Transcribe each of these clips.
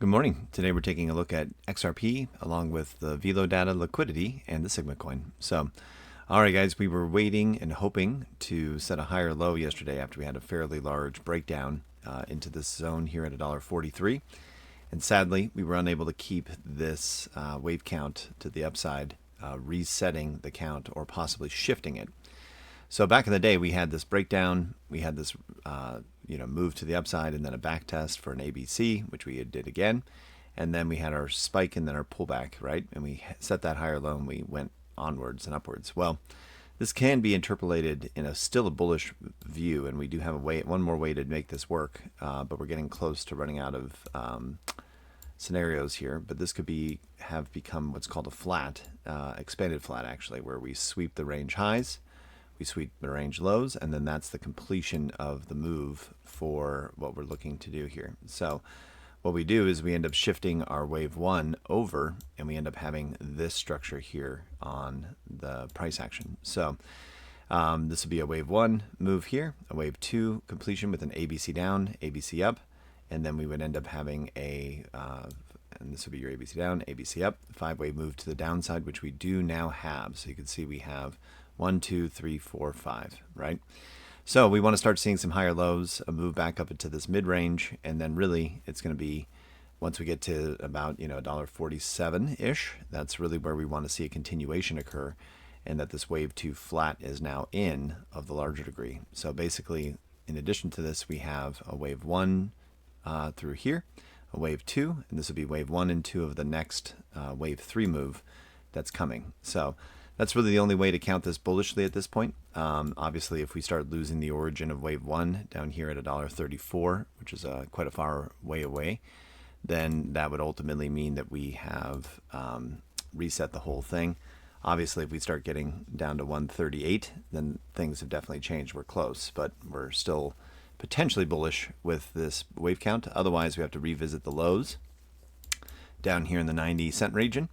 Good morning. Today we're taking a look at XRP along with the Velo data liquidity and the Sigma coin. So, all right, guys, we were waiting and hoping to set a higher low yesterday after we had a fairly large breakdown into this zone here at $1.43. And sadly, we were unable to keep this wave count to the upside, resetting the count or possibly shifting it. So back in the day, we had this breakdown, we had this move to the upside, and then a back test for an ABC, which we did again, and then we had our spike and then our pullback, right? And we set that higher low and we went onwards and upwards. Well, this can be interpolated in still a bullish view, and we do have one more way to make this work, but we're getting close to running out of scenarios here. But this could have become what's called a flat, expanded flat actually, where we sweep the range highs, we sweep the range lows, and then that's the completion of the move for what we're looking to do here. So what we do is we end up shifting our wave one over, and we end up having this structure here on the price action. So this would be a wave one move here, a wave two completion with an ABC down, ABC up, and then we would end up having and this would be your ABC down, ABC up, 5-wave move to the downside, which we do now have. So you can see we have 1, 2, 3, 4, 5, right? So we want to start seeing some higher lows, a move back up into this mid-range, and then really it's going to be, once we get to about $1.47-ish, that's really where we want to see a continuation occur, and that this wave 2 flat is now in of the larger degree. So basically, in addition to this, we have a wave 1 through here, a wave 2, and this would be wave 1 and 2 of the next wave 3 move that's coming. So that's really the only way to count this bullishly at this point. Obviously, if we start losing the origin of wave 1 down here at $1.34, which is quite a far way away, then that would ultimately mean that we have reset the whole thing. Obviously, if we start getting down to 138, then things have definitely changed. We're close, but we're still potentially bullish with this wave count. Otherwise, we have to revisit the lows down here in the 90-cent region.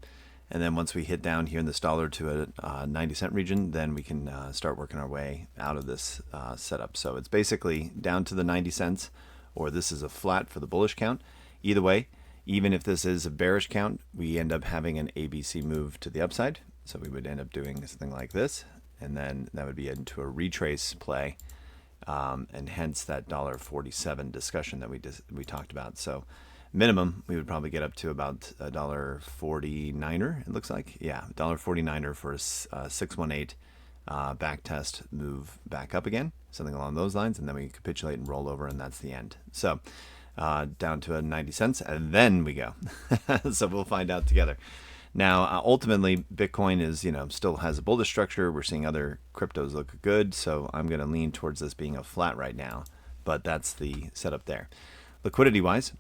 And then once we hit down here in this dollar to a 90-cent region, then we can start working our way out of this setup. So it's basically down to the 90 cents, or this is a flat for the bullish count. Either way, even if this is a bearish count, we end up having an ABC move to the upside. So we would end up doing something like this, and then that would be into a retrace play, and hence that $1.47 discussion that we talked about. So minimum, we would probably get up to about $1.49er, it looks like. Yeah, $1.49er for a 618 back test move back up again, something along those lines, and then we capitulate and roll over, and that's the end. So down to a 90 cents, and then we go. So we'll find out together. Now, ultimately, Bitcoin is, still has a bullish structure. We're seeing other cryptos look good, so I'm going to lean towards this being a flat right now, but that's the setup there. Liquidity-wise,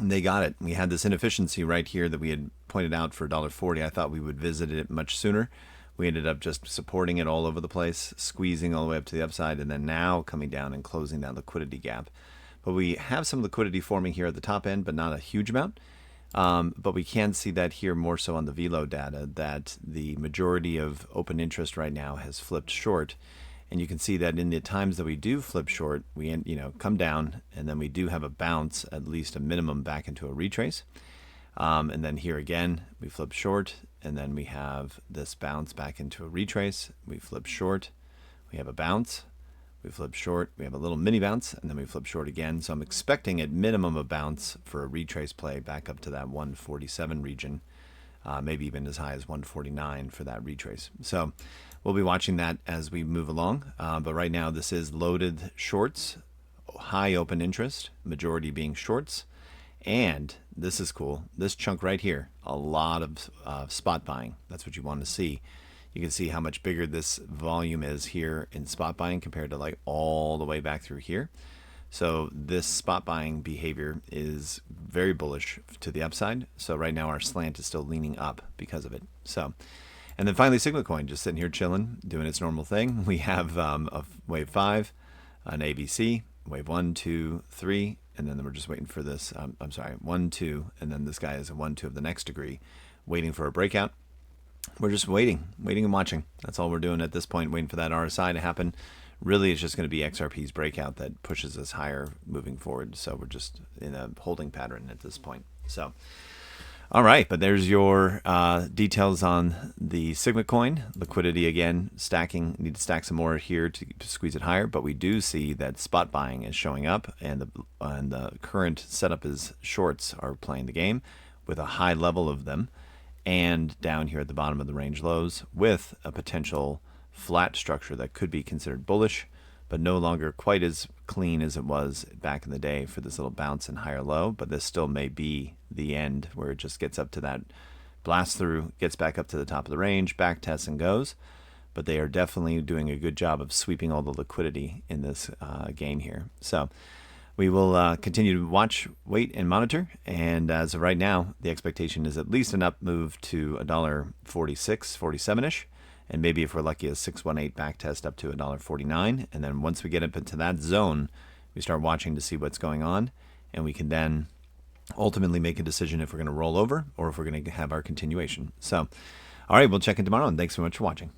they got it. We had this inefficiency right here that we had pointed out for $1.40. I thought we would visit it much sooner. We ended up just supporting it all over the place, squeezing all the way up to the upside, and then now coming down and closing that liquidity gap. But we have some liquidity forming here at the top end, but not a huge amount. But we can see that here more so on the Velo data, that the majority of open interest right now has flipped short. And you can see that in the times that we do flip short, we come down, and then we do have a bounce, at least a minimum, back into a retrace. And then here again, we flip short, and then we have this bounce back into a retrace. We flip short, we have a bounce, we flip short, we have a little mini bounce, and then we flip short again. So I'm expecting at minimum a bounce for a retrace play back up to that 147 region. Maybe even as high as 149 for that retrace. So we'll be watching that as we move along. But right now, this is loaded shorts, high open interest, majority being shorts. And this is cool. This chunk right here, a lot of spot buying. That's what you want to see. You can see how much bigger this volume is here in spot buying compared to like all the way back through here. So this spot buying behavior is very bullish to the upside. So right now our slant is still leaning up because of it. So, and then finally Sigma coin just sitting here chilling, doing its normal thing. We have a wave 5, an ABC, wave 1, 2, 3, and then we're just waiting for this. 1, 2, and then this guy is a 1, 2 of the next degree, waiting for a breakout. We're just waiting and watching. That's all we're doing at this point, waiting for that RSI to happen. really it's just going to be XRP's breakout that pushes us higher moving forward. So we're just in a holding pattern at this point. So, all right, but there's your details on the Sigma coin. Liquidity again, stacking, need to stack some more here to squeeze it higher, but we do see that spot buying is showing up, and the current setup is shorts are playing the game with a high level of them, and down here at the bottom of the range lows with a potential flat structure that could be considered bullish, but no longer quite as clean as it was back in the day for this little bounce and higher low. But this still may be the end where it just gets up to that blast through, gets back up to the top of the range, back tests and goes. But they are definitely doing a good job of sweeping all the liquidity in this game here. So we will continue to watch, wait, and monitor. And as of right now, the expectation is at least an up move to $1.46, 47-ish. And maybe if we're lucky, a 618 back test up to $1.49. And then once we get up into that zone, we start watching to see what's going on. And we can then ultimately make a decision if we're going to roll over or if we're going to have our continuation. So, all right, we'll check in tomorrow. And thanks so much for watching.